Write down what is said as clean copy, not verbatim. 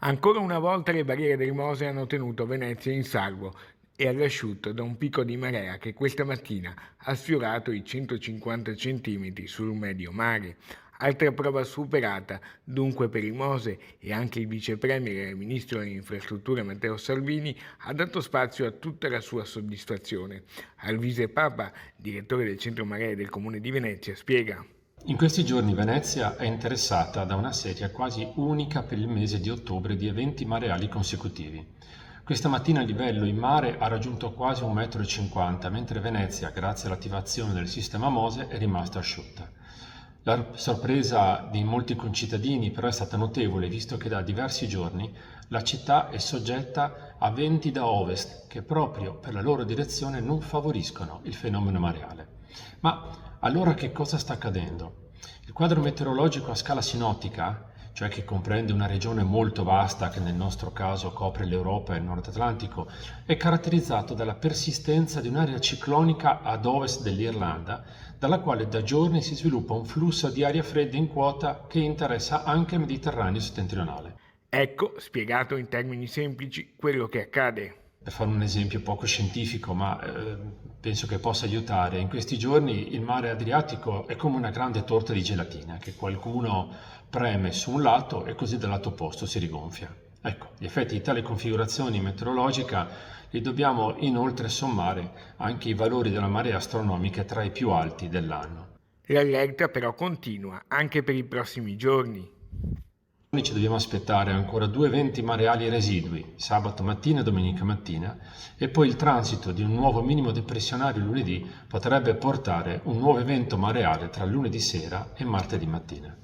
Ancora una volta le barriere del Mose hanno tenuto Venezia in salvo e all'asciutto da un picco di marea che questa mattina ha sfiorato i 150 centimetri sul medio mare. Altra prova superata dunque per il Mose, e anche il vice premier e ministro delle infrastrutture Matteo Salvini ha dato spazio a tutta la sua soddisfazione. Alvise Papa, direttore del centro maree del comune di Venezia, spiega. In questi giorni Venezia è interessata da una serie quasi unica per il mese di ottobre di eventi mareali consecutivi. Questa mattina il livello in mare ha raggiunto quasi 1,50 m, mentre Venezia, grazie all'attivazione del sistema Mose, è rimasta asciutta. La sorpresa di molti concittadini però è stata notevole, visto che da diversi giorni la città è soggetta a venti da ovest che proprio per la loro direzione non favoriscono il fenomeno mareale. Ma allora che cosa sta accadendo? Il quadro meteorologico a scala sinottica, cioè che comprende una regione molto vasta che nel nostro caso copre l'Europa e il Nord Atlantico, è caratterizzato dalla persistenza di un'area ciclonica ad ovest dell'Irlanda, dalla quale da giorni si sviluppa un flusso di aria fredda in quota che interessa anche il Mediterraneo settentrionale. Ecco, spiegato in termini semplici, quello che accade. Per fare un esempio poco scientifico, ma penso che possa aiutare, in questi giorni il mare Adriatico è come una grande torta di gelatina che qualcuno preme su un lato e così dal lato opposto si rigonfia. Ecco, gli effetti di tale configurazione meteorologica li dobbiamo inoltre sommare anche i valori della marea astronomica tra i più alti dell'anno. L'allerta però continua, anche per i prossimi giorni. Ci dobbiamo aspettare ancora due eventi mareali residui, sabato mattina e domenica mattina, e poi il transito di un nuovo minimo depressionario lunedì potrebbe portare un nuovo evento mareale tra lunedì sera e martedì mattina.